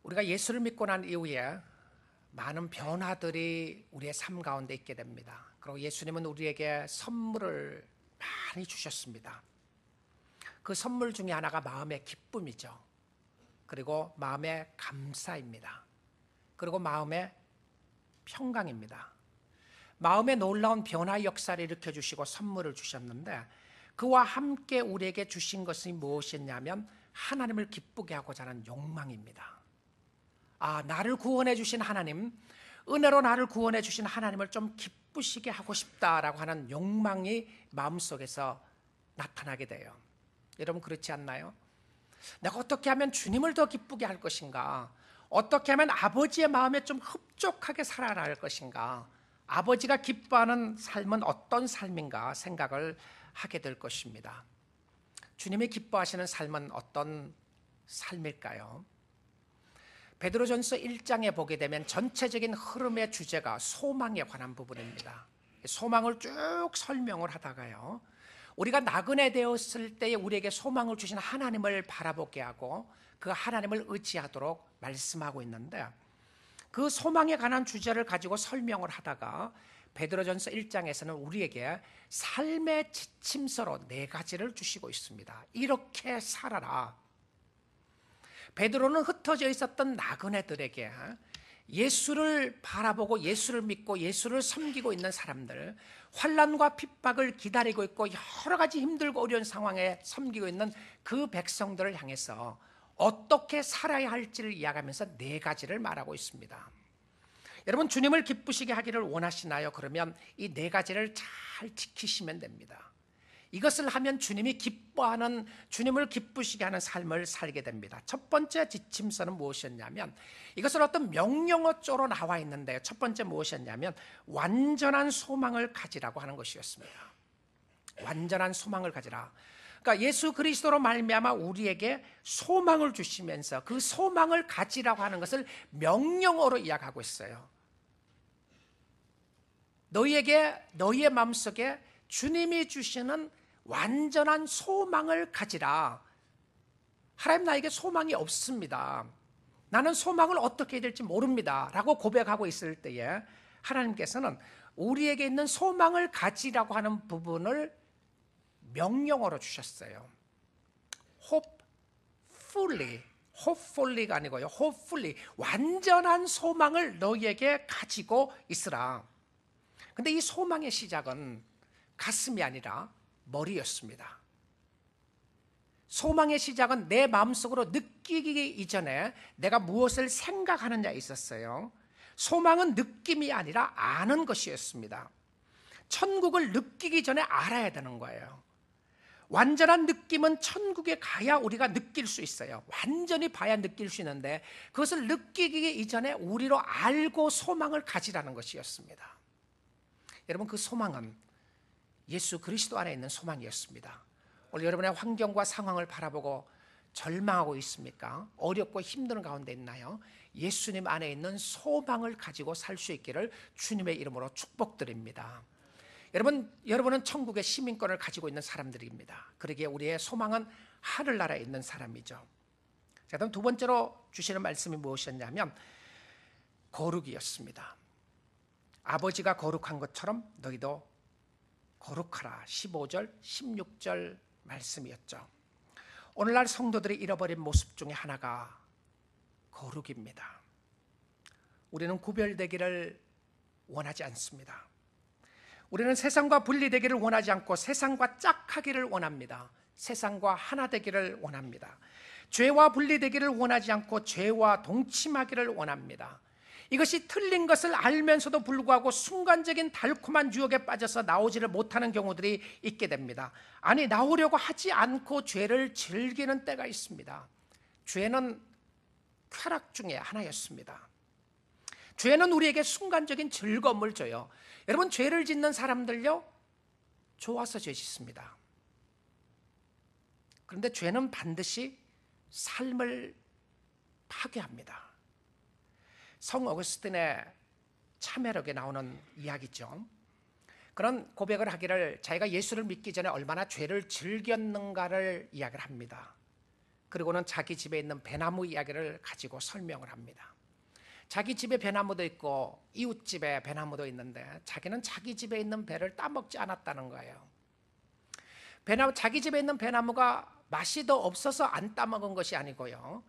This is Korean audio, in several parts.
우리가 예수를 믿고 난 이후에 많은 변화들이 우리의 삶 가운데 있게 됩니다. 그리고 예수님은 우리에게 선물을 많이 주셨습니다. 그 선물 중에 하나가 마음의 기쁨이죠. 그리고 마음의 감사입니다. 그리고 마음의 평강입니다. 마음의 놀라운 변화 역사를 일으켜주시고 선물을 주셨는데, 그와 함께 우리에게 주신 것이 무엇이었냐면 하나님을 기쁘게 하고자 하는 욕망입니다. 나를 구원해 주신 하나님, 은혜로 나를 구원해 주신 하나님을 좀 기쁘시게 하고 싶다라고 하는 욕망이 마음속에서 나타나게 돼요. 여러분, 그렇지 않나요? 내가 어떻게 하면 주님을 더 기쁘게 할 것인가? 어떻게 하면 아버지의 마음에 좀 흡족하게 살아갈 것인가? 아버지가 기뻐하는 삶은 어떤 삶인가 생각을 하게 될 것입니다. 주님이 기뻐하시는 삶은 어떤 삶일까요? 베드로전서 1장에 보게 되면 전체적인 흐름의 주제가 소망에 관한 부분입니다. 소망을 쭉 설명을 하다가요, 우리가 나그네 되었을 때에 우리에게 소망을 주신 하나님을 바라보게 하고 그 하나님을 의지하도록 말씀하고 있는데, 그 소망에 관한 주제를 가지고 설명을 하다가 베드로전서 1장에서는 우리에게 삶의 지침서로 4가지를 주시고 있습니다. 이렇게 살아라. 베드로는 흩어져 있었던 나그네들에게 예수를 바라보고 예수를 믿고 예수를 섬기고 있는 사람들, 환난과 핍박을 기다리고 있고 여러 가지 힘들고 어려운 상황에 섬기고 있는 그 백성들을 향해서 어떻게 살아야 할지를 이야기하면서 4가지를 말하고 있습니다. 여러분, 주님을 기쁘시게 하기를 원하시나요? 그러면 이 4가지를 잘 지키시면 됩니다. 이것을 하면 주님이 기뻐하는, 주님을 기쁘시게 하는 삶을 살게 됩니다. 첫 번째 지침서는 무엇이었냐면, 이것은 어떤 명령어조로 나와 있는데, 첫 번째 무엇이었냐면 완전한 소망을 가지라고 하는 것이었습니다. 완전한 소망을 가지라. 그러니까 예수 그리스도로 말미암아 우리에게 소망을 주시면서 그 소망을 가지라고 하는 것을 명령어로 이야기하고 있어요. 너희의 마음속에 주님이 주시는 완전한 소망을 가지라. 하나님, 나에게 소망이 없습니다. 나는 소망을 어떻게 해야 될지 모릅니다 라고 고백하고 있을 때에 하나님께서는 우리에게 있는 소망을 가지라고 하는 부분을 명령어로 주셨어요. hopefully가 아니고요, hopefully, 완전한 소망을 너희에게 가지고 있으라. 근데 이 소망의 시작은 가슴이 아니라 머리였습니다. 소망의 시작은 내 마음속으로 느끼기 이전에 내가 무엇을 생각하느냐에 있었어요. 소망은 느낌이 아니라 아는 것이었습니다. 천국을 느끼기 전에 알아야 되는 거예요. 완전한 느낌은 천국에 가야 우리가 느낄 수 있어요. 완전히 봐야 느낄 수 있는데, 그것을 느끼기 이전에 우리로 알고 소망을 가지라는 것이었습니다. 여러분, 그 소망은 예수 그리스도 안에 있는 소망이었습니다. 오늘 여러분의 환경과 상황을 바라보고 절망하고 있습니까? 어렵고 힘든 가운데 있나요? 예수님 안에 있는 소망을 가지고 살 수 있기를 주님의 이름으로 축복드립니다. 여러분은 천국의 시민권을 가지고 있는 사람들입니다. 그러기에 우리의 소망은 하늘나라에 있는 사람이죠. 자, 그럼 두 번째로 주시는 말씀이 무엇이었냐면 거룩이었습니다. 아버지가 거룩한 것처럼 너희도 거룩하라. 15절, 16절 말씀이었죠. 오늘날 성도들이 잃어버린 모습 중에 하나가 거룩입니다. 우리는 구별되기를 원하지 않습니다. 우리는 세상과 분리되기를 원하지 않고 세상과 짝하기를 원합니다. 세상과 하나 되기를 원합니다. 죄와 분리되기를 원하지 않고 죄와 동침하기를 원합니다. 이것이 틀린 것을 알면서도 불구하고 순간적인 달콤한 유혹에 빠져서 나오지를 못하는 경우들이 있게 됩니다. 아니, 나오려고 하지 않고 죄를 즐기는 때가 있습니다. 죄는 쾌락 중에 하나였습니다. 죄는 우리에게 순간적인 즐거움을 줘요. 여러분, 죄를 짓는 사람들요, 좋아서 죄 짓습니다. 그런데 죄는 반드시 삶을 파괴합니다. 성 어거스틴의 참회록에 나오는 이야기죠. 그런 고백을 하기를, 자기가 예수를 믿기 전에 얼마나 죄를 즐겼는가를 이야기를 합니다. 그리고는 자기 집에 있는 배나무 이야기를 가지고 설명을 합니다. 자기 집에 배나무도 있고 이웃집에 배나무도 있는데 자기는 자기 집에 있는 배를 따먹지 않았다는 거예요. 자기 집에 있는 배나무가 맛이 더 없어서 안 따먹은 것이 아니고요,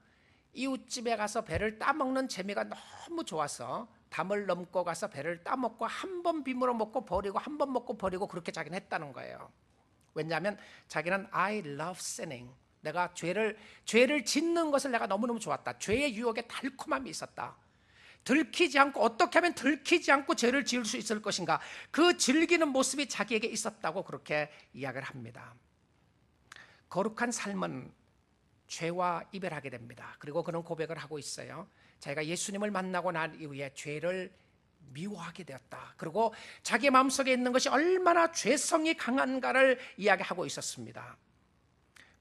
이웃집에 가서 배를 따먹는 재미가 너무 좋아서 담을 넘고 가서 배를 따먹고 한 번 비물어 먹고 버리고 한 번 먹고 버리고 그렇게 자기는 했다는 거예요. 왜냐하면 자기는 I love sinning, 내가 죄를 짓는 것을 내가 너무너무 좋았다. 죄의 유혹에 달콤함이 있었다. 들키지 않고, 어떻게 하면 들키지 않고 죄를 지을 수 있을 것인가, 그 즐기는 모습이 자기에게 있었다고 그렇게 이야기를 합니다. 거룩한 삶은 죄와 이별하게 됩니다. 그리고 그는 고백을 하고 있어요. 자기가 예수님을 만나고 난 이후에 죄를 미워하게 되었다. 그리고 자기 마음속에 있는 것이 얼마나 죄성이 강한가를 이야기하고 있었습니다.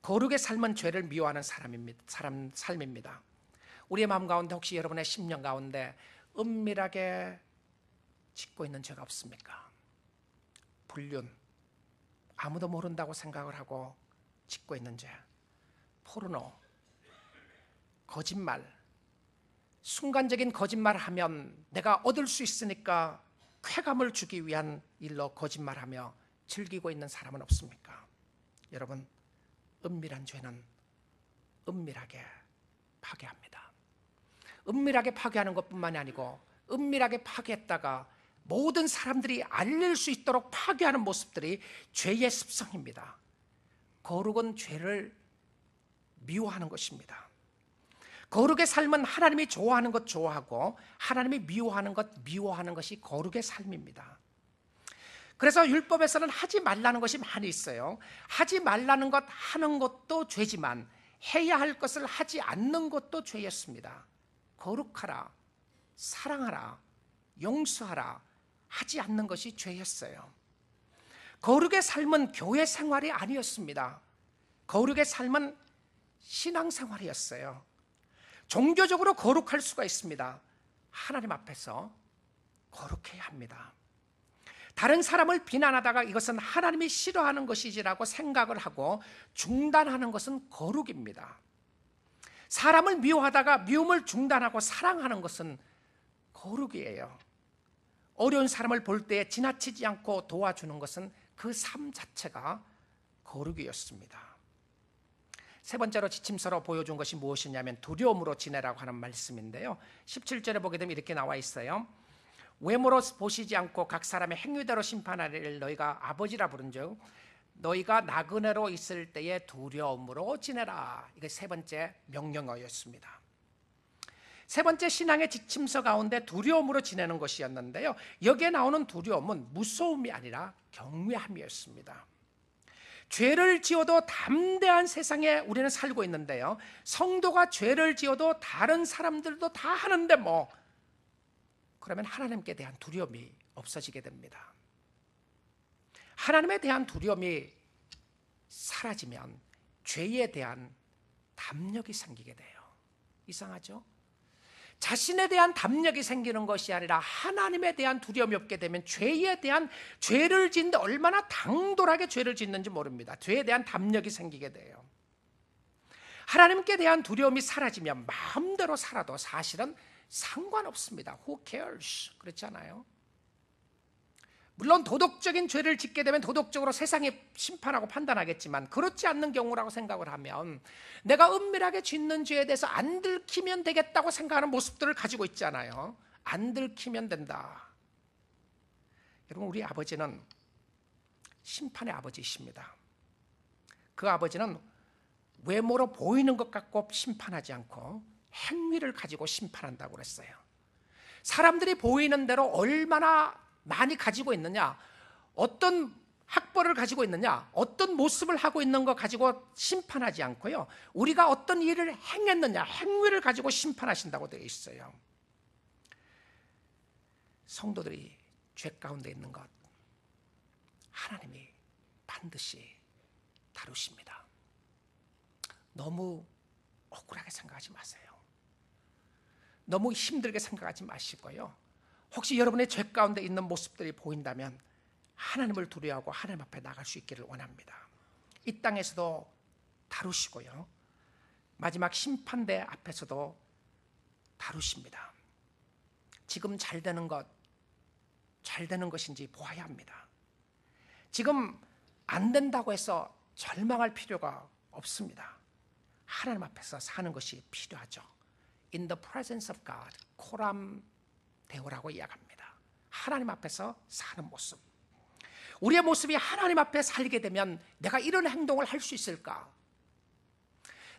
거룩의 삶은 죄를 미워하는 삶입니다. 우리의 마음 가운데 혹시 여러분의 심령 가운데 은밀하게 짓고 있는 죄가 없습니까? 불륜, 아무도 모른다고 생각을 하고 짓고 있는 죄, 포르노, 거짓말, 순간적인 거짓말을 하면 내가 얻을 수 있으니까 쾌감을 주기 위한 일로 거짓말하며 즐기고 있는 사람은 없습니까? 여러분, 은밀한 죄는 은밀하게 파괴합니다. 은밀하게 파괴하는 것뿐만이 아니고 은밀하게 파괴했다가 모든 사람들이 알릴 수 있도록 파괴하는 모습들이 죄의 습성입니다. 거룩은 죄를 미워하는 것입니다. 거룩의 삶은 하나님이 좋아하는 것 좋아하고 하나님이 미워하는 것 미워하는 것이 거룩의 삶입니다. 그래서 율법에서는 하지 말라는 것이 많이 있어요. 하지 말라는 것 하는 것도 죄지만 해야 할 것을 하지 않는 것도 죄였습니다. 거룩하라, 사랑하라, 용서하라 하지 않는 것이 죄였어요. 거룩의 삶은 교회 생활이 아니었습니다. 거룩의 삶은 신앙생활이었어요. 종교적으로 거룩할 수가 있습니다. 하나님 앞에서 거룩해야 합니다. 다른 사람을 비난하다가 이것은 하나님이 싫어하는 것이지라고 생각을 하고 중단하는 것은 거룩입니다. 사람을 미워하다가 미움을 중단하고 사랑하는 것은 거룩이에요. 어려운 사람을 볼 때 지나치지 않고 도와주는 것은 그 삶 자체가 거룩이었습니다. 세 번째로 지침서로 보여준 것이 무엇이냐면 두려움으로 지내라고 하는 말씀인데요, 17절에 보게 되면 이렇게 나와 있어요. 외모로 보시지 않고 각 사람의 행위대로 심판하리를 너희가 아버지라 부른즉 너희가 나그네로 있을 때에 두려움으로 지내라. 이게 세 번째 명령어였습니다. 세 번째 신앙의 지침서 가운데 두려움으로 지내는 것이었는데요, 여기에 나오는 두려움은 무서움이 아니라 경외함이었습니다. 죄를 지어도 담대한 세상에 우리는 살고 있는데요, 성도가 죄를 지어도 다른 사람들도 다 하는데 그러면 하나님께 대한 두려움이 없어지게 됩니다. 하나님에 대한 두려움이 사라지면 죄에 대한 담력이 생기게 돼요. 이상하죠? 자신에 대한 담력이 생기는 것이 아니라 하나님에 대한 두려움이 없게 되면 죄를 짓는데 얼마나 당돌하게 죄를 짓는지 모릅니다. 죄에 대한 담력이 생기게 돼요. 하나님께 대한 두려움이 사라지면 마음대로 살아도 사실은 상관없습니다. Who cares? 그렇지 않아요? 물론 도덕적인 죄를 짓게 되면 도덕적으로 세상이 심판하고 판단하겠지만 그렇지 않는 경우라고 생각을 하면 내가 은밀하게 짓는 죄에 대해서 안 들키면 되겠다고 생각하는 모습들을 가지고 있잖아요. 안 들키면 된다. 여러분, 우리 아버지는 심판의 아버지이십니다. 그 아버지는 외모로 보이는 것 갖고 심판하지 않고 행위를 가지고 심판한다고 그랬어요. 사람들이 보이는 대로 얼마나 많이 가지고 있느냐, 어떤 학벌을 가지고 있느냐, 어떤 모습을 하고 있는 것 가지고 심판하지 않고요, 우리가 어떤 일을 행했느냐, 행위를 가지고 심판하신다고 되어 있어요. 성도들이 죄 가운데 있는 것 하나님이 반드시 다루십니다. 너무 억울하게 생각하지 마세요. 너무 힘들게 생각하지 마시고요, 혹시 여러분의 죄 가운데 있는 모습들이 보인다면 하나님을 두려워하고 하나님 앞에 나갈 수 있기를 원합니다. 이 땅에서도 다루시고요, 마지막 심판대 앞에서도 다루십니다. 지금 잘 되는 것인지 보아야 합니다. 지금 안 된다고 해서 절망할 필요가 없습니다. 하나님 앞에서 사는 것이 필요하죠. In the presence of God, 코람 데오라고 이야기합니다. 하나님 앞에서 사는 모습. 우리의 모습이 하나님 앞에 살게 되면 내가 이런 행동을 할 수 있을까?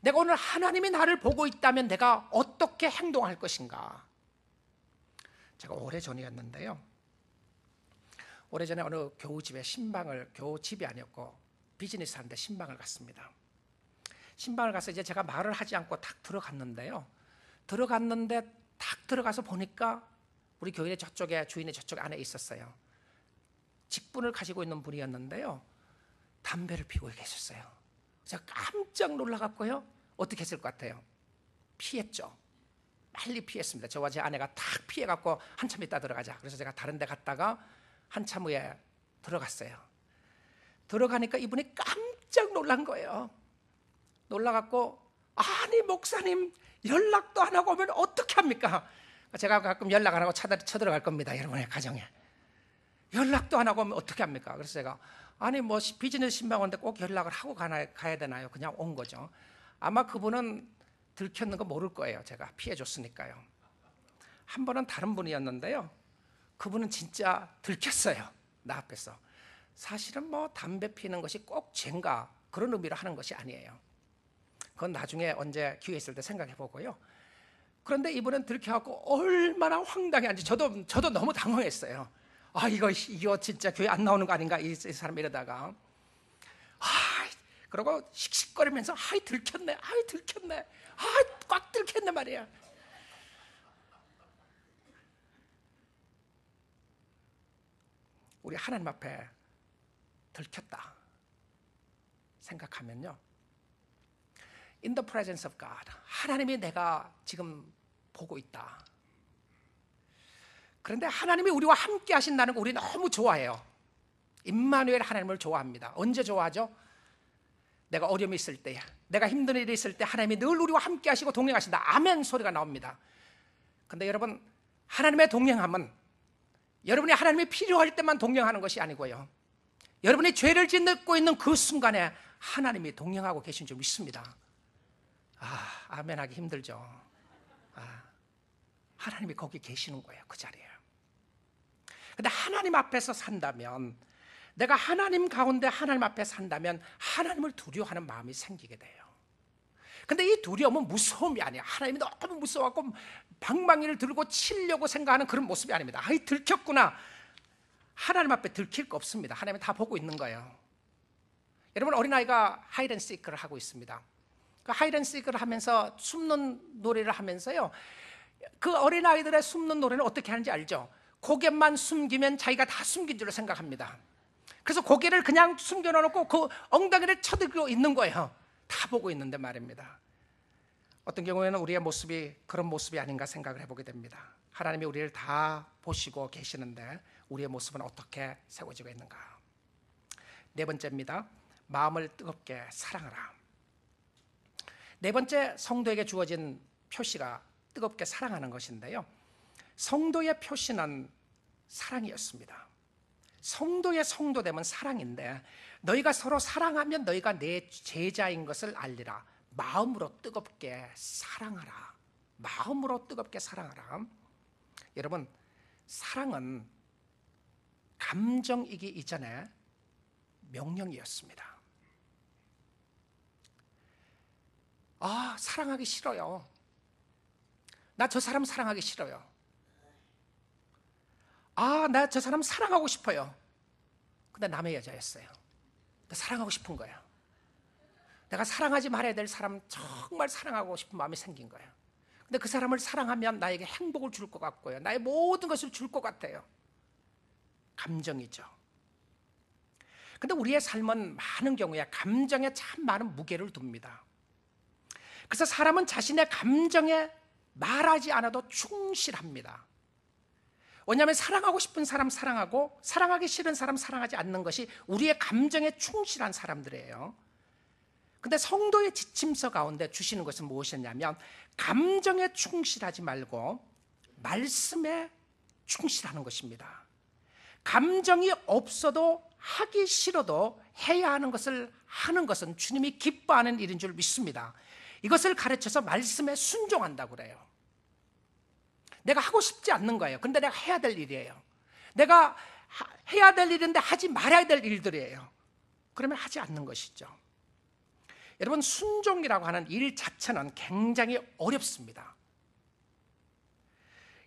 내가 오늘 하나님이 나를 보고 있다면 내가 어떻게 행동할 것인가? 제가 오래전이었는데요. 오래전에 어느 교우집에 교우집이 아니었고 비즈니스 하는데 신방을 갔습니다. 신방을 가서 이제 제가 말을 하지 않고 딱 들어갔는데 딱 들어가서 보니까 우리 교인의 저쪽에, 주인의 저쪽 안에 있었어요. 직분을 가지고 있는 분이었는데요. 담배를 피우고 계셨어요. 제가 깜짝 놀라갖고요. 어떻게 했을 것 같아요? 피했죠. 빨리 피했습니다. 저와 제 아내가 탁 피해갖고 한참 있다 들어가자. 그래서 제가 다른 데 갔다가 한참 후에 들어갔어요. 들어가니까 이분이 깜짝 놀란 거예요. 놀라갖고 아니 목사님 연락도 안 하고 오면 어떻게 합니까? 제가 가끔 연락 안 하고 쳐들어갈 겁니다. 여러분의 가정에. 연락도 안 하고 오면 어떻게 합니까? 그래서 제가 아니 뭐 비즈니스 신방원인데 꼭 연락을 하고 가야 되나요? 그냥 온 거죠. 아마 그분은 들켰는 거 모를 거예요. 제가 피해줬으니까요. 한 번은 다른 분이었는데요. 그분은 진짜 들켰어요. 나 앞에서. 사실은 뭐 담배 피는 것이 꼭 죄인가 그런 의미로 하는 것이 아니에요. 그건 나중에 언제 기회 있을 때 생각해 보고요. 그런데 이분은 들켜갖고 얼마나 황당해한지 저도 너무 당황했어요. 아 이거 진짜 교회 안 나오는 거 아닌가 이 사람 이러다가 그러고 씩씩거리면서 들켰네 꽉 들켰네 말이야. 우리 하나님 앞에 들켰다 생각하면요, In the presence of God, 하나님이 내가 지금 보고 있다. 그런데 하나님이 우리와 함께 하신다는 거 우리 너무 좋아해요. 임마누엘 하나님을 좋아합니다. 언제 좋아하죠? 내가 어려움이 있을 때, 내가 힘든 일이 있을 때 하나님이 늘 우리와 함께 하시고 동행하신다. 아멘 소리가 나옵니다. 그런데 여러분, 하나님의 동행함은 여러분이 하나님이 필요할 때만 동행하는 것이 아니고요, 여러분이 죄를 짓고 있는 그 순간에 하나님이 동행하고 계신 줄 믿습니다. 아멘 하기 힘들죠. 하나님이 거기 계시는 거예요. 그 자리에. 근데 하나님 앞에서 산다면, 내가 하나님 가운데 하나님 앞에 산다면 하나님을 두려워하는 마음이 생기게 돼요. 근데 이 두려움은 무서움이 아니에요. 하나님이 너무 무서워하고 방망이를 들고 치려고 생각하는 그런 모습이 아닙니다. 들켰구나. 하나님 앞에 들킬 거 없습니다. 하나님이 다 보고 있는 거예요. 여러분, 어린아이가 하이드앤시크를 하고 있습니다. 그 하이드앤시크를 하면서 숨는 놀이를 하면서요, 그 어린아이들의 숨는 노래는 어떻게 하는지 알죠? 고개만 숨기면 자기가 다 숨긴 줄로 생각합니다. 그래서 고개를 그냥 숨겨놓고 그 엉덩이를 쳐들고 있는 거예요. 다 보고 있는데 말입니다. 어떤 경우에는 우리의 모습이 그런 모습이 아닌가 생각을 해보게 됩니다. 하나님이 우리를 다 보시고 계시는데 우리의 모습은 어떻게 세워지고 있는가? 네 번째입니다. 마음을 뜨겁게 사랑하라. 네 번째, 성도에게 주어진 표시가 뜨겁게 사랑하는 것인데요, 성도의 표시는 사랑이었습니다. 성도의 성도됨은 사랑인데, 너희가 서로 사랑하면 너희가 내 제자인 것을 알리라. 마음으로 뜨겁게 사랑하라. 마음으로 뜨겁게 사랑하라. 여러분, 사랑은 감정이기 이전에 명령이었습니다. 사랑하기 싫어요. 나 저 사람 사랑하기 싫어요. 나 저 사람 사랑하고 싶어요. 근데 남의 여자였어요. 사랑하고 싶은 거예요. 내가 사랑하지 말아야 될 사람 정말 사랑하고 싶은 마음이 생긴 거예요. 근데 그 사람을 사랑하면 나에게 행복을 줄 것 같고요, 나의 모든 것을 줄 것 같아요. 감정이죠. 근데 우리의 삶은 많은 경우에 감정에 참 많은 무게를 둡니다. 그래서 사람은 자신의 감정에 말하지 않아도 충실합니다. 왜냐하면 사랑하고 싶은 사람 사랑하고 사랑하기 싫은 사람 사랑하지 않는 것이 우리의 감정에 충실한 사람들이에요. 근데 성도의 지침서 가운데 주시는 것은 무엇이었냐면 감정에 충실하지 말고 말씀에 충실하는 것입니다. 감정이 없어도 하기 싫어도 해야 하는 것을 하는 것은 주님이 기뻐하는 일인 줄 믿습니다. 이것을 가르쳐서 말씀에 순종한다고 그래요. 내가 하고 싶지 않는 거예요. 근데 내가 해야 될 일이에요. 내가 해야 될 일인데 하지 말아야 될 일들이에요. 그러면 하지 않는 것이죠. 여러분, 순종이라고 하는 일 자체는 굉장히 어렵습니다.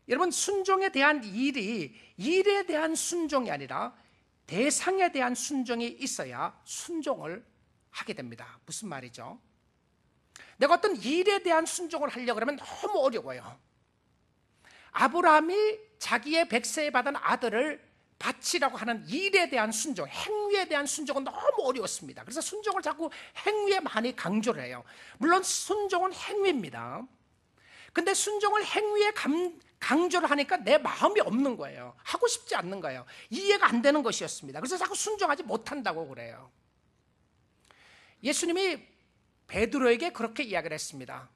여러분, 순종에 대한 일에 대한 순종이 아니라 대상에 대한 순종이 있어야 순종을 하게 됩니다. 무슨 말이죠? 내가 어떤 일에 대한 순종을 하려고 하면 너무 어려워요. 아브라함이 자기의 백세에 받은 아들을 바치라고 하는 일에 대한 순종, 행위에 대한 순종은 너무 어려웠습니다. 그래서 순종을 자꾸 행위에 많이 강조를 해요. 물론 순종은 행위입니다. 근데 순종을 행위에 강조를 하니까 내 마음이 없는 거예요. 하고 싶지 않는 거예요. 이해가 안 되는 것이었습니다. 그래서 자꾸 순종하지 못한다고 그래요. 예수님이 베드로에게 그렇게 이야기를 했습니다.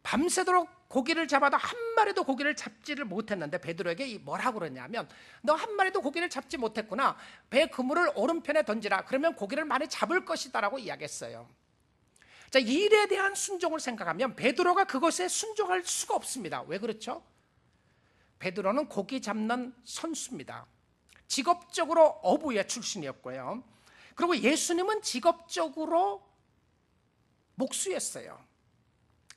밤새도록 고기를 잡아도 한 마리도 고기를 잡지를 못했는데 베드로에게 뭐라고 그러냐면, 너 한 마리도 고기를 잡지 못했구나. 배 그물을 오른편에 던지라. 그러면 고기를 많이 잡을 것이다 라고 이야기했어요. 자, 일에 대한 순종을 생각하면 베드로가 그것에 순종할 수가 없습니다. 왜 그렇죠? 베드로는 고기 잡는 선수입니다. 직업적으로 어부의 출신이었고요. 그리고 예수님은 직업적으로 목수였어요.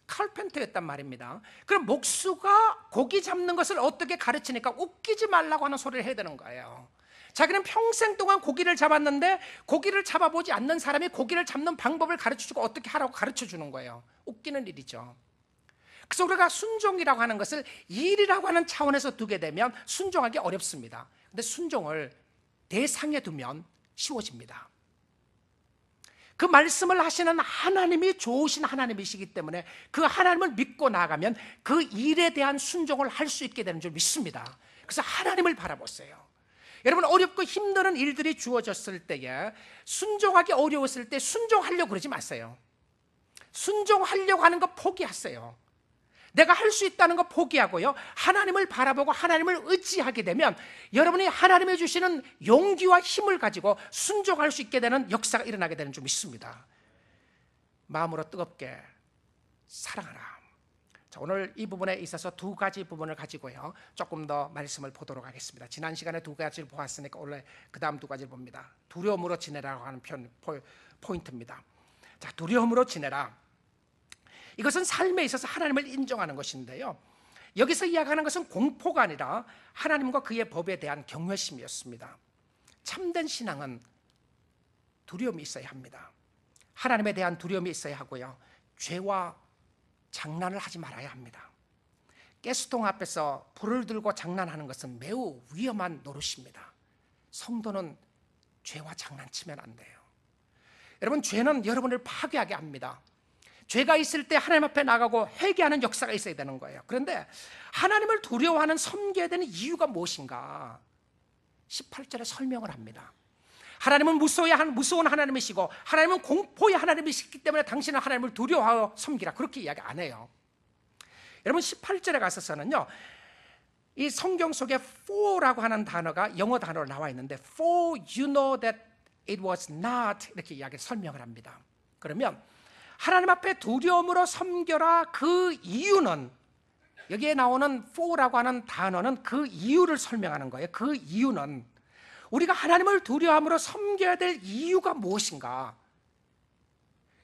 칼펜터였단 말입니다. 그럼 목수가 고기 잡는 것을 어떻게 가르치니까 웃기지 말라고 하는 소리를 해야 되는 거예요. 자기는 평생 동안 고기를 잡았는데 고기를 잡아보지 않는 사람이 고기를 잡는 방법을 가르쳐주고 어떻게 하라고 가르쳐주는 거예요. 웃기는 일이죠. 그래서 우리가 순종이라고 하는 것을 일이라고 하는 차원에서 두게 되면 순종하기 어렵습니다. 근데 순종을 대상에 두면 쉬워집니다. 그 말씀을 하시는 하나님이 좋으신 하나님이시기 때문에 그 하나님을 믿고 나아가면 그 일에 대한 순종을 할 수 있게 되는 줄 믿습니다. 그래서 하나님을 바라보세요. 여러분, 어렵고 힘든 일들이 주어졌을 때에 순종하기 어려웠을 때 순종하려고 그러지 마세요. 순종하려고 하는 거 포기하세요. 내가 할 수 있다는 거 포기하고요, 하나님을 바라보고 하나님을 의지하게 되면 여러분이 하나님이 주시는 용기와 힘을 가지고 순종할 수 있게 되는 역사가 일어나게 되는 줄 믿습니다. 마음으로 뜨겁게 사랑하라. 자, 오늘 이 부분에 있어서 두 가지 부분을 가지고요 조금 더 말씀을 보도록 하겠습니다. 지난 시간에 두 가지를 보았으니까 원래 그 다음 두 가지를 봅니다. 두려움으로 지내라고 하는 포인트입니다. 자, 두려움으로 지내라. 이것은 삶에 있어서 하나님을 인정하는 것인데요, 여기서 이야기하는 것은 공포가 아니라 하나님과 그의 법에 대한 경외심이었습니다. 참된 신앙은 두려움이 있어야 합니다. 하나님에 대한 두려움이 있어야 하고요, 죄와 장난을 하지 말아야 합니다. 가스통 앞에서 불을 들고 장난하는 것은 매우 위험한 노릇입니다. 성도는 죄와 장난치면 안 돼요. 여러분, 죄는 여러분을 파괴하게 합니다. 죄가 있을 때 하나님 앞에 나가고 회개하는 역사가 있어야 되는 거예요. 그런데 하나님을 두려워하는, 섬겨야 되는 이유가 무엇인가? 18절에 설명을 합니다. 하나님은 무서운 하나님이시고 하나님은 공포의 하나님이시기 때문에 당신은 하나님을 두려워하여 섬기라, 그렇게 이야기 안 해요. 여러분, 18절에 가서서는요, 이 성경 속에 for라고 하는 단어가 영어 단어로 나와 있는데, for you know that it was not, 이렇게 이야기 설명을 합니다. 그러면 하나님 앞에 두려움으로 섬겨라, 그 이유는, 여기에 나오는 for라고 하는 단어는 그 이유를 설명하는 거예요. 그 이유는 우리가 하나님을 두려움으로 섬겨야 될 이유가 무엇인가?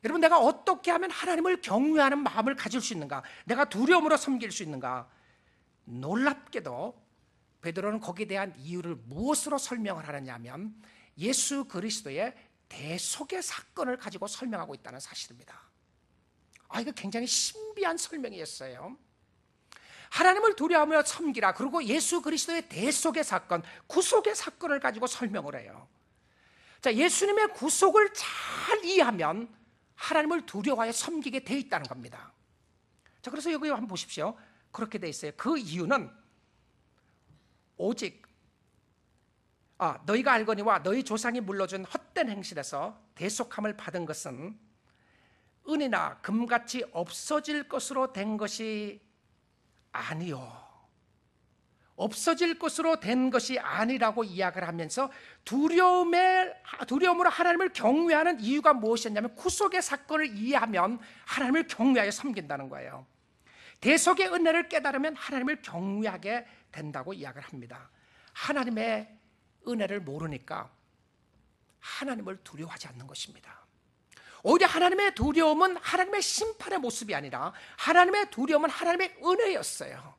여러분, 내가 어떻게 하면 하나님을 경외하는 마음을 가질 수 있는가? 내가 두려움으로 섬길 수 있는가? 놀랍게도 베드로는 거기에 대한 이유를 무엇으로 설명을 하느냐 하면 예수 그리스도의 대속의 사건을 가지고 설명하고 있다는 사실입니다. 이거 굉장히 신비한 설명이었어요. 하나님을 두려워하며 섬기라, 그리고 예수 그리스도의 대속의 사건, 구속의 사건을 가지고 설명을 해요. 자, 예수님의 구속을 잘 이해하면 하나님을 두려워하여 섬기게 돼 있다는 겁니다. 자, 그래서 여기 한번 보십시오. 그렇게 돼 있어요. 그 이유는 오직 너희가 알거니와 너희 조상이 물러준 헛된 행실에서 대속함을 받은 것은 은이나 금같이 없어질 것으로 된 것이 아니요, 없어질 것으로 된 것이 아니라고 이야기를 하면서 두려움으로 하나님을 경외하는 이유가 무엇이었냐면 구속의 사건을 이해하면 하나님을 경외하여 섬긴다는 거예요. 대속의 은혜를 깨달으면 하나님을 경외하게 된다고 이야기를 합니다. 하나님의 은혜를 모르니까 하나님을 두려워하지 않는 것입니다. 오히려 하나님의 두려움은 하나님의 심판의 모습이 아니라 하나님의 두려움은 하나님의 은혜였어요.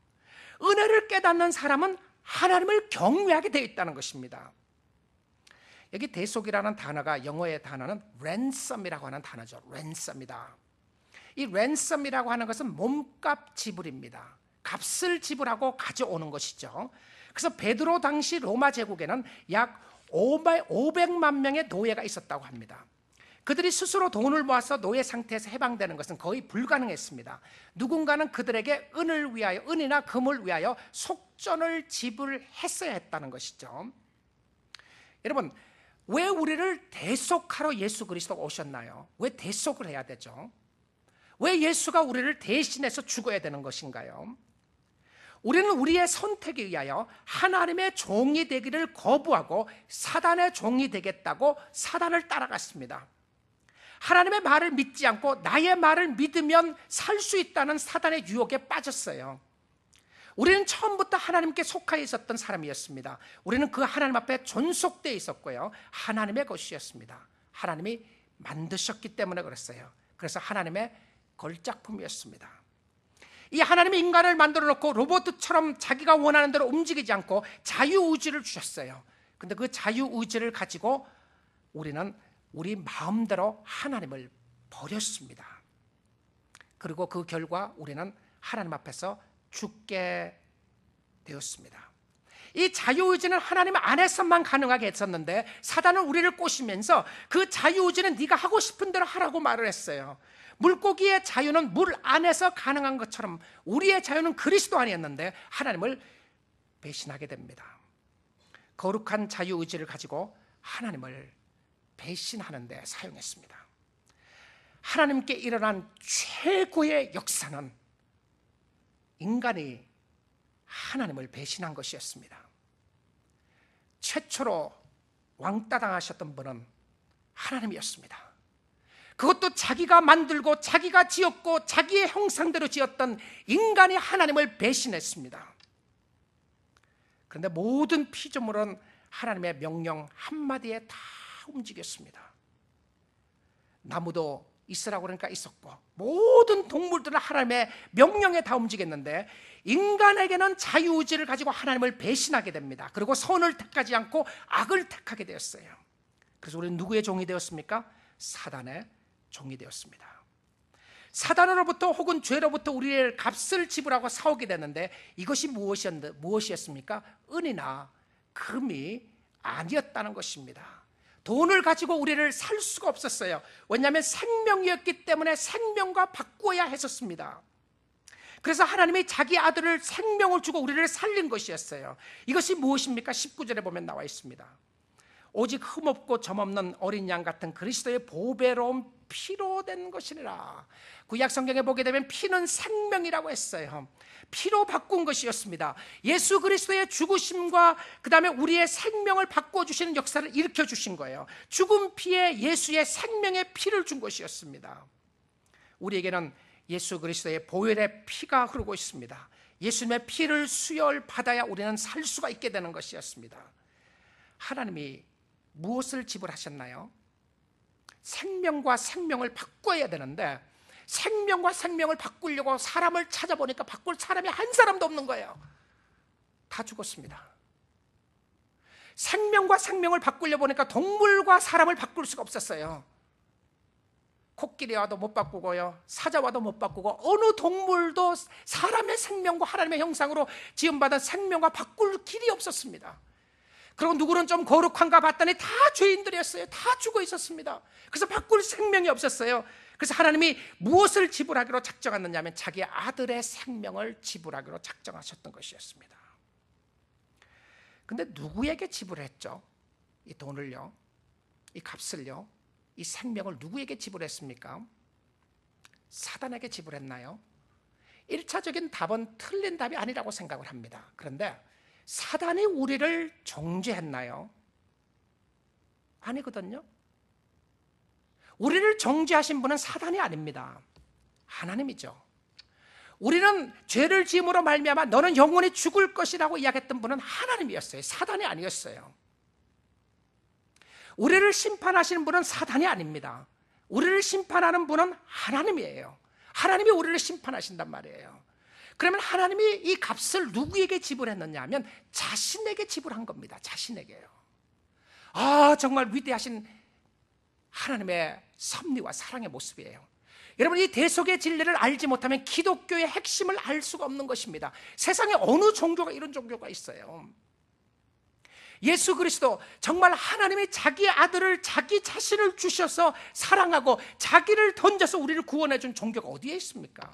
은혜를 깨닫는 사람은 하나님을 경외하게 되어 있다는 것입니다. 여기 대속이라는 단어가, 영어의 단어는 ransom이라고 하는 단어죠. ransom이다. 이 ransom이라고 하는 것은 몸값 지불입니다. 값을 지불하고 가져오는 것이죠. 그래서 베드로 당시 로마 제국에는 약 500만 명의 노예가 있었다고 합니다. 그들이 스스로 돈을 모아서 노예 상태에서 해방되는 것은 거의 불가능했습니다. 누군가는 그들에게 은을 위하여, 은이나 금을 위하여 속전을 지불했어야 했다는 것이죠. 여러분, 왜 우리를 대속하러 예수 그리스도가 오셨나요? 왜 대속을 해야 되죠? 왜 예수가 우리를 대신해서 죽어야 되는 것인가요? 우리는 우리의 선택에 의하여 하나님의 종이 되기를 거부하고 사단의 종이 되겠다고 사단을 따라갔습니다. 하나님의 말을 믿지 않고 나의 말을 믿으면 살 수 있다는 사단의 유혹에 빠졌어요. 우리는 처음부터 하나님께 속하여 있었던 사람이었습니다. 우리는 그 하나님 앞에 존속되어 있었고요, 하나님의 것이었습니다. 하나님이 만드셨기 때문에 그랬어요. 그래서 하나님의 걸작품이었습니다. 이 하나님이 인간을 만들어 놓고 로봇처럼 자기가 원하는 대로 움직이지 않고 자유의지를 주셨어요. 근데 그 자유의지를 가지고 우리는 우리 마음대로 하나님을 버렸습니다. 그리고 그 결과 우리는 하나님 앞에서 죽게 되었습니다. 이 자유의지는 하나님 안에서만 가능하게 했었는데 사단은 우리를 꼬시면서 그 자유의지는 네가 하고 싶은 대로 하라고 말을 했어요. 물고기의 자유는 물 안에서 가능한 것처럼 우리의 자유는 그리스도 안이었는데 하나님을 배신하게 됩니다. 거룩한 자유의지를 가지고 하나님을 배신하는 데 사용했습니다. 하나님께 일어난 최고의 역사는 인간이 하나님을 배신한 것이었습니다. 최초로 왕따 당하셨던 분은 하나님이었습니다. 그것도 자기가 만들고 자기가 지었고 자기의 형상대로 지었던 인간이 하나님을 배신했습니다. 그런데 모든 피조물은 하나님의 명령 한마디에 다 움직였습니다. 나무도 있으라고 그러니까 있었고 모든 동물들은 하나님의 명령에 다 움직였는데 인간에게는 자유의지를 가지고 하나님을 배신하게 됩니다. 그리고 선을 택하지 않고 악을 택하게 되었어요. 그래서 우리는 누구의 종이 되었습니까? 사단의 종이 되었습니다. 사단으로부터 혹은 죄로부터 우리의 값을 지불하고 싸우게 되는데 이것이 무엇이었습니까? 은이나 금이 아니었다는 것입니다. 돈을 가지고 우리를 살 수가 없었어요. 왜냐하면 생명이었기 때문에 생명과 바꾸어야 했었습니다. 그래서 하나님이 자기 아들을 생명을 주고 우리를 살린 것이었어요. 이것이 무엇입니까? 19절에 보면 나와 있습니다. 오직 흠없고 점없는 어린 양 같은 그리스도의 보배로운 피로 된 것이니라. 구약 성경에 보게 되면 피는 생명이라고 했어요. 피로 바꾼 것이었습니다. 예수 그리스도의 죽으심과 그 다음에 우리의 생명을 바꿔주시는 역사를 일으켜주신 거예요. 죽은 피에 예수의 생명의 피를 준 것이었습니다. 우리에게는 예수 그리스도의 보혈의 피가 흐르고 있습니다. 예수님의 피를 수혈받아야 우리는 살 수가 있게 되는 것이었습니다. 하나님이 무엇을 지불하셨나요? 생명과 생명을 바꿔야 되는데 생명과 생명을 바꾸려고 사람을 찾아보니까 바꿀 사람이 한 사람도 없는 거예요. 다 죽었습니다. 생명과 생명을 바꾸려 보니까 동물과 사람을 바꿀 수가 없었어요. 코끼리 와도 못 바꾸고요, 사자 와도 못 바꾸고 어느 동물도 사람의 생명과 하나님의 형상으로 지음받은 생명과 바꿀 길이 없었습니다. 그리고 누구는 좀 거룩한가 봤더니 다 죄인들이었어요. 다 죽어 있었습니다. 그래서 바꿀 생명이 없었어요. 그래서 하나님이 무엇을 지불하기로 작정했느냐 하면 자기 아들의 생명을 지불하기로 작정하셨던 것이었습니다. 근데 누구에게 지불했죠? 이 돈을요, 이 값을요, 이 생명을 누구에게 지불했습니까? 사단에게 지불했나요? 1차적인 답은 틀린 답이 아니라고 생각을 합니다. 그런데 사단이 우리를 정죄했나요? 아니거든요. 우리를 정죄하신 분은 사단이 아닙니다. 하나님이죠. 우리는 죄를 지음으로 말미암아 너는 영원히 죽을 것이라고 이야기했던 분은 하나님이었어요. 사단이 아니었어요. 우리를 심판하시는 분은 사단이 아닙니다. 우리를 심판하는 분은 하나님이에요. 하나님이 우리를 심판하신단 말이에요. 그러면 하나님이 이 값을 누구에게 지불했느냐 하면 자신에게 지불한 겁니다. 자신에게요. 정말 위대하신 하나님의 섭리와 사랑의 모습이에요. 여러분, 이 대속의 진리를 알지 못하면 기독교의 핵심을 알 수가 없는 것입니다. 세상에 어느 종교가 이런 종교가 있어요? 예수 그리스도 정말 하나님이 자기 아들을 자기 자신을 주셔서 사랑하고 자기를 던져서 우리를 구원해 준 종교가 어디에 있습니까?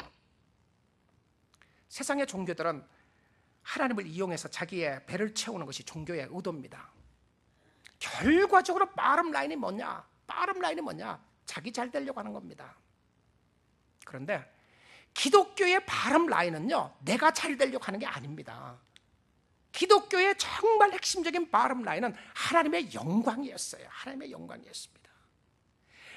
세상의 종교들은 하나님을 이용해서 자기의 배를 채우는 것이 종교의 의도입니다. 결과적으로 빠름 라인이 뭐냐? 자기 잘 되려고 하는 겁니다. 그런데 기독교의 바람 라인은요, 내가 잘 되려고 하는 게 아닙니다. 기독교의 정말 핵심적인 바람 라인은 하나님의 영광이었어요. 하나님의 영광이었습니다.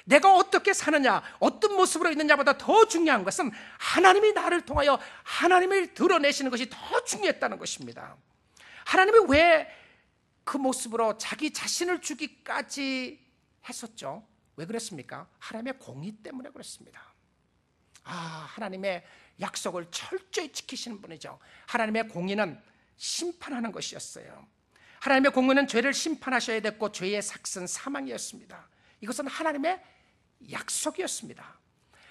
내가 어떻게 사느냐, 어떤 모습으로 있느냐보다 더 중요한 것은 하나님이 나를 통하여 하나님을 드러내시는 것이 더 중요했다는 것입니다. 하나님이 왜 그 모습으로 자기 자신을 주기까지 했었죠? 왜 그랬습니까? 하나님의 공의 때문에 그랬습니다. 하나님의 약속을 철저히 지키시는 분이죠. 하나님의 공의는 심판하는 것이었어요. 하나님의 공의는 죄를 심판하셔야 됐고 죄의 삭은 사망이었습니다. 이것은 하나님의 약속이었습니다.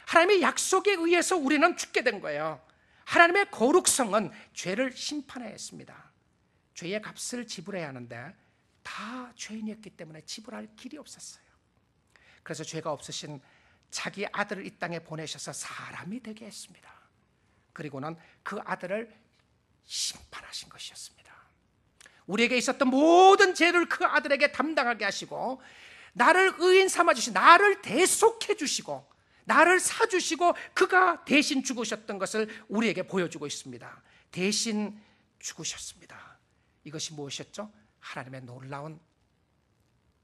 하나님의 약속에 의해서 우리는 죽게 된 거예요. 하나님의 거룩성은 죄를 심판해야 했습니다. 죄의 값을 지불해야 하는데 다 죄인이었기 때문에 지불할 길이 없었어요. 그래서 죄가 없으신 자기 아들을 이 땅에 보내셔서 사람이 되게 했습니다. 그리고는 그 아들을 심판하신 것이었습니다. 우리에게 있었던 모든 죄를 그 아들에게 담당하게 하시고 나를 의인 삼아주시고 나를 대속해 주시고 나를 사주시고 그가 대신 죽으셨던 것을 우리에게 보여주고 있습니다. 대신 죽으셨습니다. 이것이 무엇이었죠? 하나님의 놀라운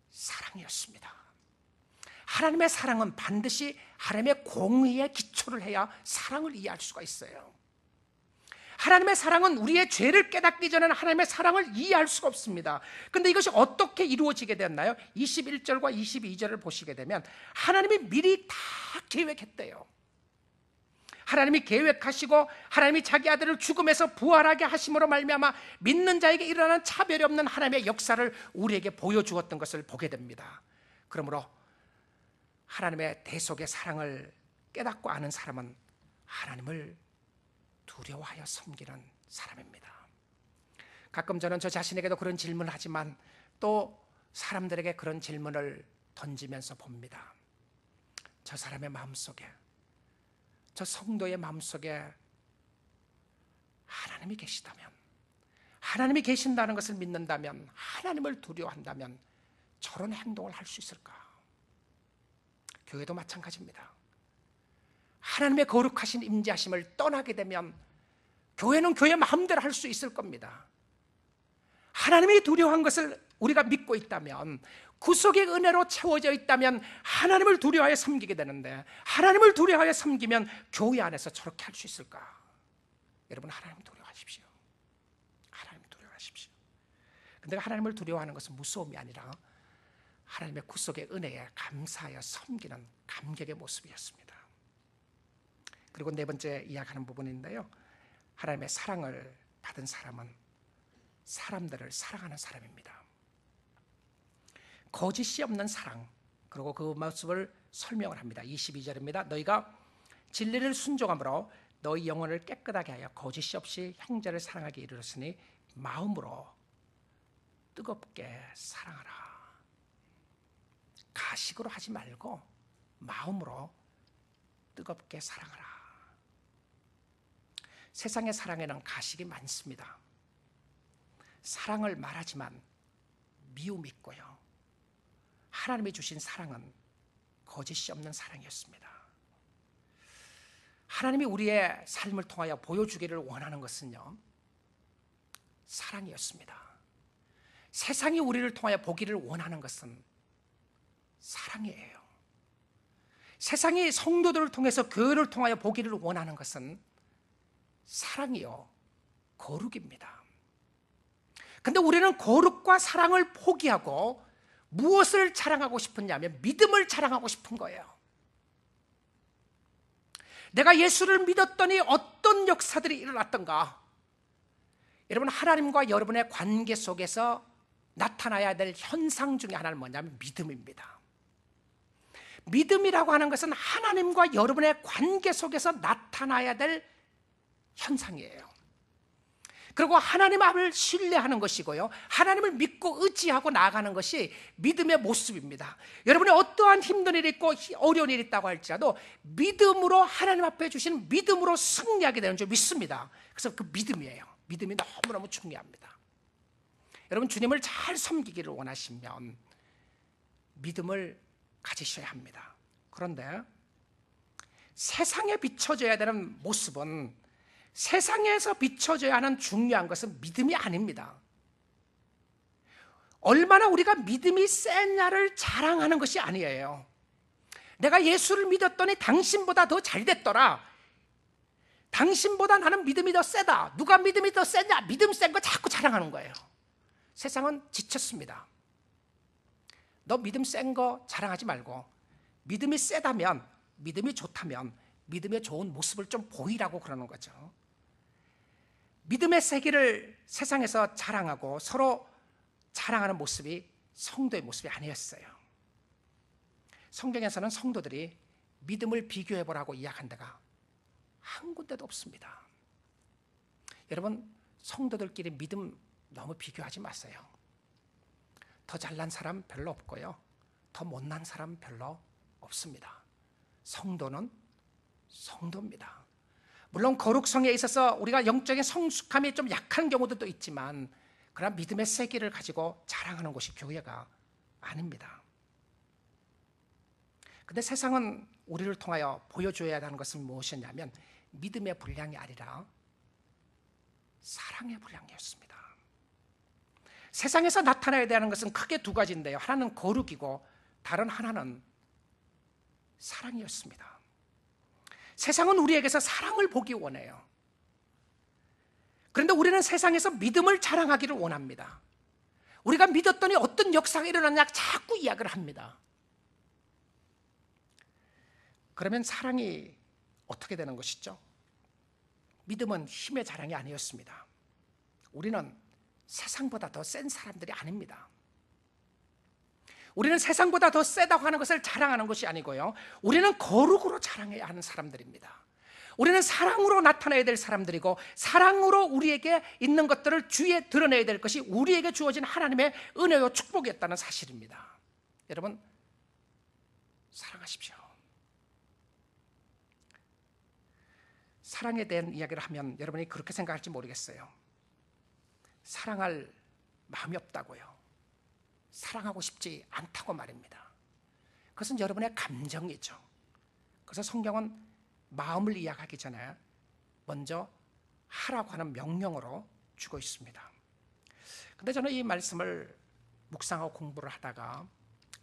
사랑이었습니다. 하나님의 사랑은 반드시 하나님의 공의에 기초를 해야 사랑을 이해할 수가 있어요. 하나님의 사랑은 우리의 죄를 깨닫기 전에는 하나님의 사랑을 이해할 수가 없습니다. 그런데 이것이 어떻게 이루어지게 됐나요? 21절과 22절을 보시게 되면 하나님이 미리 다 계획했대요. 하나님이 계획하시고 하나님이 자기 아들을 죽음에서 부활하게 하심으로 말미암아 믿는 자에게 일어나는 차별이 없는 하나님의 역사를 우리에게 보여주었던 것을 보게 됩니다. 그러므로 하나님의 대속의 사랑을 깨닫고 아는 사람은 하나님을 두려워하여 섬기는 사람입니다. 가끔 저는 저 자신에게도 그런 질문을 하지만 또 사람들에게 그런 질문을 던지면서 봅니다. 저 사람의 마음속에, 저 성도의 마음속에 하나님이 계시다면, 하나님이 계신다는 것을 믿는다면, 하나님을 두려워한다면 저런 행동을 할 수 있을까? 교회도 마찬가지입니다. 하나님의 거룩하신 임재하심을 떠나게 되면 교회는 교회 마음대로 할 수 있을 겁니다. 하나님이 두려워한 것을 우리가 믿고 있다면, 구속의 은혜로 채워져 있다면 하나님을 두려워하여 섬기게 되는데, 하나님을 두려워하여 섬기면 교회 안에서 저렇게 할 수 있을까? 여러분, 하나님을 두려워하십시오. 하나님을 두려워하십시오. 근데 하나님을 두려워하는 것은 무서움이 아니라 하나님의 구속의 은혜에 감사하여 섬기는 감격의 모습이었습니다. 그리고 네 번째 이야기하는 부분인데요, 하나님의 사랑을 받은 사람은 사람들을 사랑하는 사람입니다. 거짓이 없는 사랑, 그리고 그 모습을 설명을 합니다. 22절입니다. 너희가 진리를 순종함으로 너희 영혼을 깨끗하게 하여 거짓이 없이 형제를 사랑하게 이르렀으니 마음으로 뜨겁게 사랑하라. 가식으로 하지 말고 마음으로 뜨겁게 사랑하라. 세상의 사랑에는 가식이 많습니다. 사랑을 말하지만 미움이 있고요, 하나님이 주신 사랑은 거짓이 없는 사랑이었습니다. 하나님이 우리의 삶을 통하여 보여주기를 원하는 것은요, 사랑이었습니다. 세상이 우리를 통하여 보기를 원하는 것은 사랑이에요. 세상이 성도들을 통해서 교회를 통하여 보기를 원하는 것은 사랑이요, 거룩입니다. 근데 우리는 거룩과 사랑을 포기하고 무엇을 자랑하고 싶었냐면 믿음을 자랑하고 싶은 거예요. 내가 예수를 믿었더니 어떤 역사들이 일어났던가? 여러분, 하나님과 여러분의 관계 속에서 나타나야 될 현상 중에 하나는 뭐냐면 믿음입니다. 믿음이라고 하는 것은 하나님과 여러분의 관계 속에서 나타나야 될 현상이에요. 그리고 하나님을 신뢰하는 것이고요, 하나님을 믿고 의지하고 나아가는 것이 믿음의 모습입니다. 여러분이 어떠한 힘든 일이 있고 어려운 일이 있다고 할지라도 믿음으로 하나님 앞에 주시는 믿음으로 승리하게 되는 줄 믿습니다. 그래서 그 믿음이에요. 믿음이 너무너무 중요합니다. 여러분, 주님을 잘 섬기기를 원하시면 믿음을 가지셔야 합니다. 그런데 세상에 비춰져야 되는 모습은, 세상에서 비춰져야 하는 중요한 것은 믿음이 아닙니다. 얼마나 우리가 믿음이 세냐를 자랑하는 것이 아니에요. 내가 예수를 믿었더니 당신보다 더 잘 됐더라, 당신보다 나는 믿음이 더 세다, 누가 믿음이 더 세냐, 믿음 센 거 자꾸 자랑하는 거예요. 세상은 지쳤습니다. 너 믿음 센 거 자랑하지 말고 믿음이 세다면, 믿음이 좋다면 믿음의 좋은 모습을 좀 보이라고 그러는 거죠. 믿음의 세계를 세상에서 자랑하고 서로 자랑하는 모습이 성도의 모습이 아니었어요. 성경에서는 성도들이 믿음을 비교해보라고 이야기한 데가 한 군데도 없습니다. 여러분, 성도들끼리 믿음 너무 비교하지 마세요. 더 잘난 사람 별로 없고요, 더 못난 사람 별로 없습니다. 성도는 성도입니다. 물론 거룩성에 있어서 우리가 영적인 성숙함이 좀 약한 경우도 있지만, 그러나 믿음의 세계를 가지고 자랑하는 곳이 교회가 아닙니다. 근데 세상은 우리를 통하여 보여줘야 하는 것은 무엇이냐면 믿음의 분량이 아니라 사랑의 분량이었습니다. 세상에서 나타나야 되는 것은 크게 두 가지인데요, 하나는 거룩이고 다른 하나는 사랑이었습니다. 세상은 우리에게서 사랑을 보기 원해요. 그런데 우리는 세상에서 믿음을 자랑하기를 원합니다. 우리가 믿었더니 어떤 역사가 일어났냐 자꾸 이야기를 합니다. 그러면 사랑이 어떻게 되는 것이죠? 믿음은 힘의 자랑이 아니었습니다. 우리는 세상보다 더 센 사람들이 아닙니다. 우리는 세상보다 더 세다고 하는 것을 자랑하는 것이 아니고요, 우리는 거룩으로 자랑해야 하는 사람들입니다. 우리는 사랑으로 나타나야 될 사람들이고, 사랑으로 우리에게 있는 것들을 주위에 드러내야 될 것이 우리에게 주어진 하나님의 은혜요 축복이었다는 사실입니다. 여러분, 사랑하십시오. 사랑에 대한 이야기를 하면 여러분이 그렇게 생각할지 모르겠어요. 사랑할 마음이 없다고요, 사랑하고 싶지 않다고 말입니다. 그것은 여러분의 감정이죠. 그래서 성경은 마음을 이야기하기 전에 먼저 하라고 하는 명령으로 주고 있습니다. 근데 저는 이 말씀을 묵상하고 공부를 하다가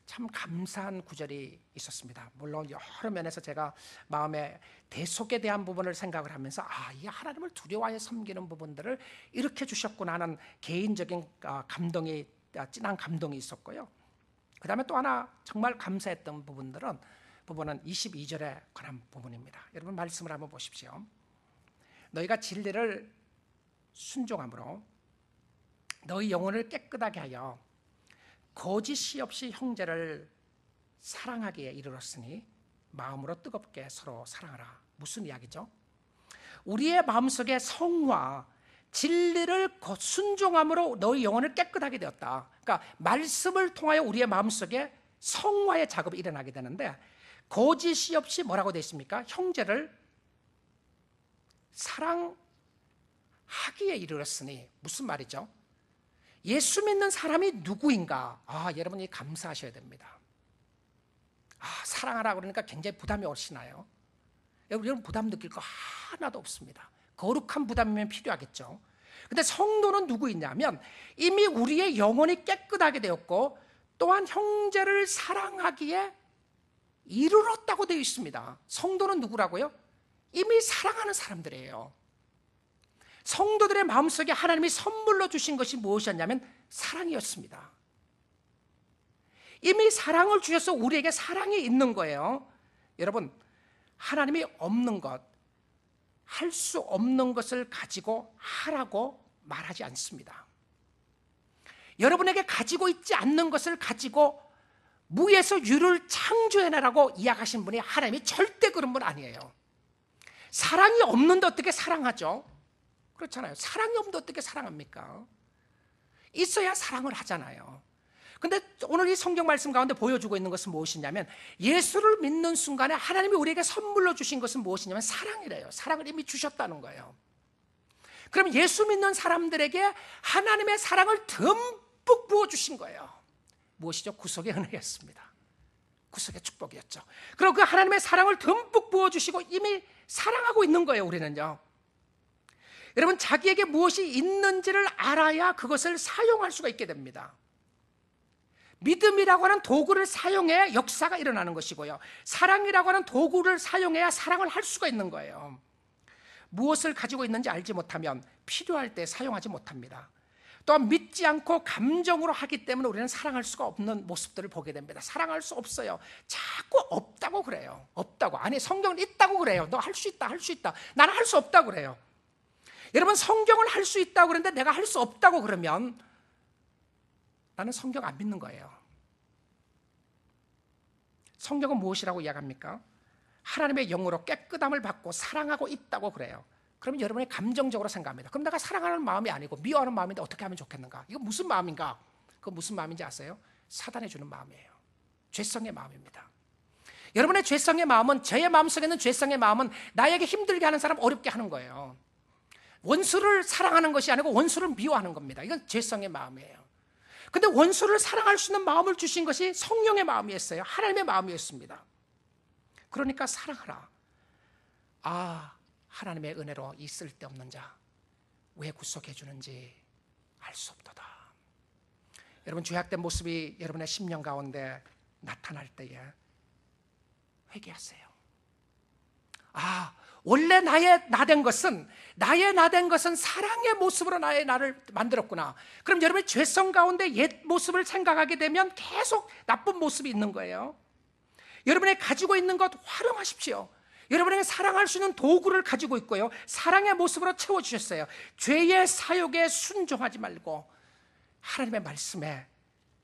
참 감사한 구절이 있었습니다. 물론 여러 면에서 제가 마음에 대속에 대한 부분을 생각을 하면서, 이 하나님을 두려워하여 섬기는 부분들을 이렇게 주셨구나 하는 개인적인 감동이, 진한 감동이 있었고요. 그 다음에 또 하나 정말 감사했던 부분은 22절에 관한 부분입니다. 여러분, 말씀을 한번 보십시오. 너희가 진리를 순종함으로 너희 영혼을 깨끗하게 하여 거짓이 없이 형제를 사랑하기에 이르렀으니 마음으로 뜨겁게 서로 사랑하라. 무슨 이야기죠? 우리의 마음속에 성화, 진리를 순종함으로 너희 영혼을 깨끗하게 되었다. 그러니까 말씀을 통하여 우리의 마음속에 성화의 작업이 일어나게 되는데, 거짓이 없이 뭐라고 되어 있습니까? 형제를 사랑하기에 이르렀으니, 무슨 말이죠? 예수 믿는 사람이 누구인가? 여러분이 감사하셔야 됩니다. 사랑하라 그러니까 굉장히 부담이 오시나요? 여러분 부담 느낄 거 하나도 없습니다. 거룩한 부담이면 필요하겠죠. 근데 성도는 누구 있냐면 이미 우리의 영혼이 깨끗하게 되었고 또한 형제를 사랑하기에 이르렀다고 되어 있습니다. 성도는 누구라고요? 이미 사랑하는 사람들이에요. 성도들의 마음속에 하나님이 선물로 주신 것이 무엇이었냐면 사랑이었습니다. 이미 사랑을 주셔서 우리에게 사랑이 있는 거예요. 여러분, 하나님이 없는 것, 할 수 없는 것을 가지고 하라고 말하지 않습니다. 여러분에게 가지고 있지 않는 것을 가지고 무에서 유를 창조해내라고 이야기하신 분이 하나님이 절대 그런 분 아니에요. 사랑이 없는데 어떻게 사랑하죠? 그렇잖아요. 사랑이 없는데 어떻게 사랑합니까? 있어야 사랑을 하잖아요. 근데 오늘 이 성경 말씀 가운데 보여주고 있는 것은 무엇이냐면 예수를 믿는 순간에 하나님이 우리에게 선물로 주신 것은 무엇이냐면 사랑이래요. 사랑을 이미 주셨다는 거예요. 그럼 예수 믿는 사람들에게 하나님의 사랑을 듬뿍 부어주신 거예요. 무엇이죠? 구속의 은혜였습니다. 구속의 축복이었죠. 그리고 그 하나님의 사랑을 듬뿍 부어주시고 이미 사랑하고 있는 거예요. 우리는요. 여러분, 자기에게 무엇이 있는지를 알아야 그것을 사용할 수가 있게 됩니다. 믿음이라고 하는 도구를 사용해야 역사가 일어나는 것이고요, 사랑이라고 하는 도구를 사용해야 사랑을 할 수가 있는 거예요. 무엇을 가지고 있는지 알지 못하면 필요할 때 사용하지 못합니다. 또한 믿지 않고 감정으로 하기 때문에 우리는 사랑할 수가 없는 모습들을 보게 됩니다. 사랑할 수 없어요. 자꾸 없다고 그래요. 없다고. 아니, 성경은 있다고 그래요. 너 할 수 있다, 할 수 있다. 나는 할 수 없다고 그래요. 여러분, 성경을 할 수 있다고 그러는데 내가 할 수 없다고 그러면 나는 성경 안 믿는 거예요. 성경은 무엇이라고 이야기합니까? 하나님의 영으로 깨끗함을 받고 사랑하고 있다고 그래요. 그러면 여러분이 감정적으로 생각합니다. 그럼 내가 사랑하는 마음이 아니고 미워하는 마음인데 어떻게 하면 좋겠는가? 이거 무슨 마음인가? 그거 무슨 마음인지 아세요? 사단이 주는 마음이에요. 죄성의 마음입니다. 여러분의 죄성의 마음은, 저의 마음속에 있는 죄성의 마음은 나에게 힘들게 하는 사람 어렵게 하는 거예요. 원수를 사랑하는 것이 아니고 원수를 미워하는 겁니다. 이건 죄성의 마음이에요. 근데 원수를 사랑할 수 있는 마음을 주신 것이 성령의 마음이었어요. 하나님의 마음이었습니다. 그러니까 사랑하라. 아, 하나님의 은혜로 이 쓸데없는 자 왜 구속해 주는지 알 수 없도다. 여러분, 죄악된 모습이 여러분의 심령 가운데 나타날 때에 회개하세요. 아, 원래 나의 나된 것은 사랑의 모습으로 나를 만들었구나. 그럼 여러분의 죄성 가운데 옛 모습을 생각하게 되면 계속 나쁜 모습이 있는 거예요. 여러분이 가지고 있는 것 활용하십시오. 여러분에게 사랑할 수 있는 도구를 가지고 있고요, 사랑의 모습으로 채워주셨어요. 죄의 사욕에 순종하지 말고 하나님의 말씀에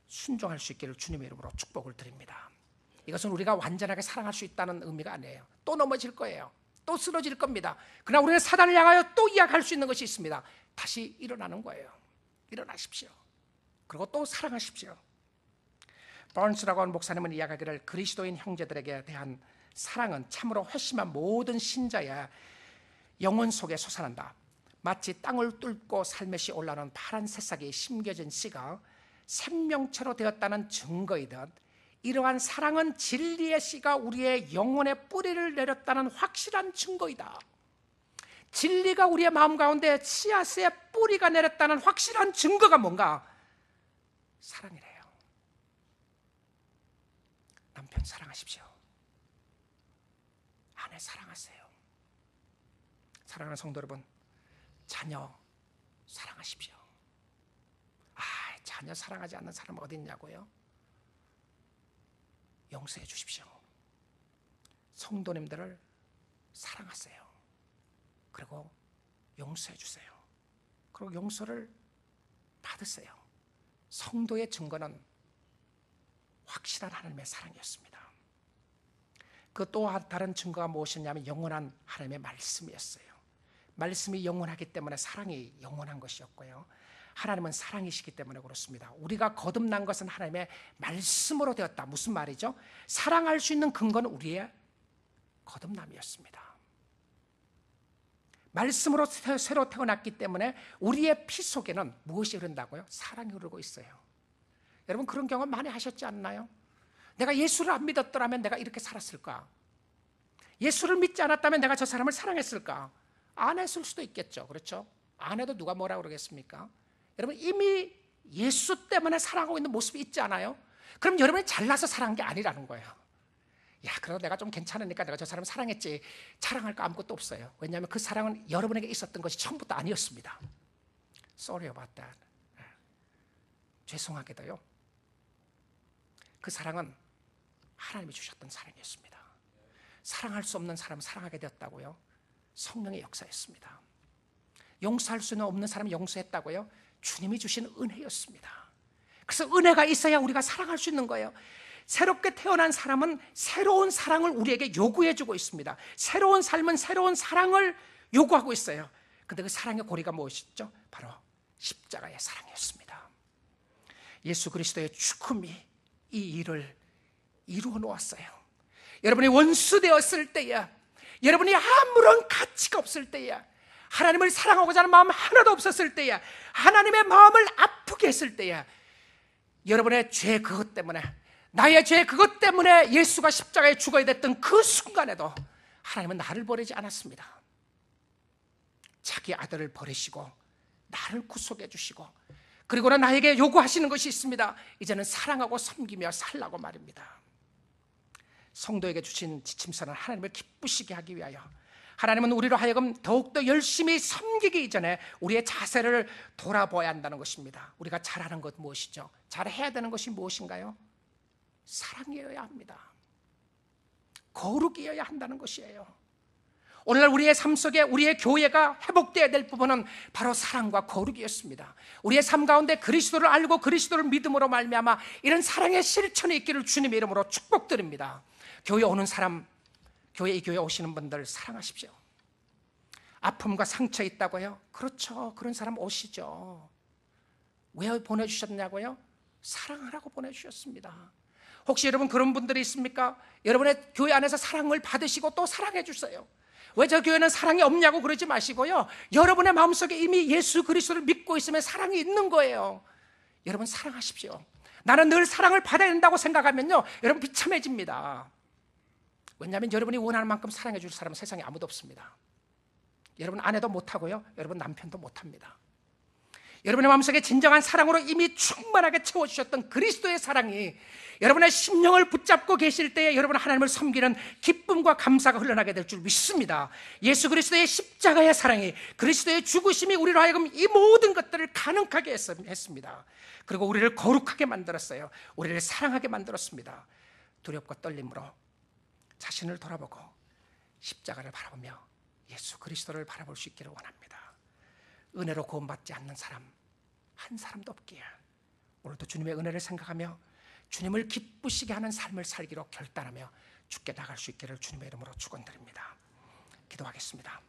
순종할 수 있기를 주님의 이름으로 축복을 드립니다. 이것은 우리가 완전하게 사랑할 수 있다는 의미가 아니에요. 또 넘어질 거예요. 또 쓰러질 겁니다. 그러나 우리는 사단을 향하여 또 이야기할 수 있는 것이 있습니다. 다시 일어나는 거예요. 일어나십시오. 그리고 또 사랑하십시오. 버언스라고 하는 목사님은 이야기하기를 그리스도인 형제들에게 대한 사랑은 참으로 회심한 모든 신자의 영혼 속에 솟아난다. 마치 땅을 뚫고 살며시 올라오는 파란 새싹이 심겨진 씨가 생명체로 되었다는 증거이듯, 이러한 사랑은 진리의 씨가 우리의 영혼에 뿌리를 내렸다는 확실한 증거이다. 진리가 우리의 마음 가운데 씨앗의 뿌리가 내렸다는 확실한 증거가 뭔가? 사랑이래요. 남편 사랑하십시오. 아내 사랑하세요. 사랑하는 성도 여러분, 자녀 사랑하십시오. 아, 자녀 사랑하지 않는 사람 어디 있냐고요? 용서해 주십시오. 성도님들을 사랑하세요. 그리고 용서해 주세요. 그리고 용서를 받으세요. 성도의 증거는 확실한 하나님의 사랑이었습니다. 그 또 다른 증거가 무엇이냐면 영원한 하나님의 말씀이었어요. 말씀이 영원하기 때문에 사랑이 영원한 것이었고요, 하나님은 사랑이시기 때문에 그렇습니다. 우리가 거듭난 것은 하나님의 말씀으로 되었다. 무슨 말이죠? 사랑할 수 있는 근거는 우리의 거듭남이었습니다. 말씀으로 새로 태어났기 때문에 우리의 피 속에는 무엇이 흐른다고요? 사랑이 흐르고 있어요. 여러분, 그런 경험 많이 하셨지 않나요? 내가 예수를 안 믿었더라면 내가 이렇게 살았을까? 예수를 믿지 않았다면 내가 저 사람을 사랑했을까? 안 했을 수도 있겠죠. 그렇죠? 안 해도 누가 뭐라 그러겠습니까? 여러분, 이미 예수 때문에 사랑하고 있는 모습이 있지 않아요? 그럼 여러분이 잘나서 사랑한 게 아니라는 거예요. 야, 그래도 내가 좀 괜찮으니까 내가 저 사람 사랑했지. 자랑할 거 아무것도 없어요. 왜냐하면 그 사랑은 여러분에게 있었던 것이 처음부터 아니었습니다. Sorry about that. 죄송하게도요, 그 사랑은 하나님이 주셨던 사랑이었습니다. 사랑할 수 없는 사람을 사랑하게 되었다고요? 성령의 역사였습니다. 용서할 수는 없는 사람을 용서했다고요? 주님이 주신 은혜였습니다. 그래서 은혜가 있어야 우리가 사랑할 수 있는 거예요. 새롭게 태어난 사람은 새로운 사랑을 우리에게 요구해주고 있습니다. 새로운 삶은 새로운 사랑을 요구하고 있어요. 그런데 그 사랑의 고리가 무엇이죠? 바로 십자가의 사랑이었습니다. 예수 그리스도의 죽음이 이 일을 이루어 놓았어요. 여러분이 원수 되었을 때야, 여러분이 아무런 가치가 없을 때야, 하나님을 사랑하고자 하는 마음 하나도 없었을 때야, 하나님의 마음을 아프게 했을 때야, 여러분의 죄 그것 때문에, 나의 죄 그것 때문에 예수가 십자가에 죽어야 됐던 그 순간에도 하나님은 나를 버리지 않았습니다. 자기 아들을 버리시고 나를 구속해 주시고, 그리고는 나에게 요구하시는 것이 있습니다. 이제는 사랑하고 섬기며 살라고 말입니다. 성도에게 주신 지침서는 하나님을 기쁘시게 하기 위하여, 하나님은 우리로 하여금 더욱더 열심히 섬기기 이전에 우리의 자세를 돌아보아야 한다는 것입니다. 우리가 잘하는 것 무엇이죠? 잘해야 되는 것이 무엇인가요? 사랑이어야 합니다. 거룩이어야 한다는 것이에요. 오늘날 우리의 삶 속에 우리의 교회가 회복되어야 될 부분은 바로 사랑과 거룩이었습니다. 우리의 삶 가운데 그리스도를 알고 그리스도를 믿음으로 말미암아 이런 사랑의 실천이 있기를 주님의 이름으로 축복드립니다. 교회 오는 사람, 이 교회 오시는 분들 사랑하십시오. 아픔과 상처 있다고요? 그렇죠. 그런 사람 오시죠. 왜 보내주셨냐고요? 사랑하라고 보내주셨습니다. 혹시 여러분 그런 분들이 있습니까? 여러분의 교회 안에서 사랑을 받으시고 또 사랑해 주세요. 왜 저 교회는 사랑이 없냐고 그러지 마시고요, 여러분의 마음속에 이미 예수 그리스도를 믿고 있으면 사랑이 있는 거예요. 여러분 사랑하십시오. 나는 늘 사랑을 받아야 된다고 생각하면요, 여러분 비참해집니다. 왜냐하면 여러분이 원하는 만큼 사랑해 줄 사람은 세상에 아무도 없습니다. 여러분 아내도 못하고요, 여러분 남편도 못합니다. 여러분의 마음속에 진정한 사랑으로 이미 충만하게 채워주셨던 그리스도의 사랑이 여러분의 심령을 붙잡고 계실 때에 여러분 하나님을 섬기는 기쁨과 감사가 흘러나게 될 줄 믿습니다. 예수 그리스도의 십자가의 사랑이, 그리스도의 죽으심이 우리로 하여금 이 모든 것들을 가능하게 했습니다. 그리고 우리를 거룩하게 만들었어요. 우리를 사랑하게 만들었습니다. 두렵고 떨림으로 자신을 돌아보고 십자가를 바라보며 예수 그리스도를 바라볼 수 있기를 원합니다. 은혜로 구원받지 않는 사람 한 사람도 없기에 오늘도 주님의 은혜를 생각하며 주님을 기쁘시게 하는 삶을 살기로 결단하며 주께 나갈 수 있기를 주님의 이름으로 축원드립니다. 기도하겠습니다.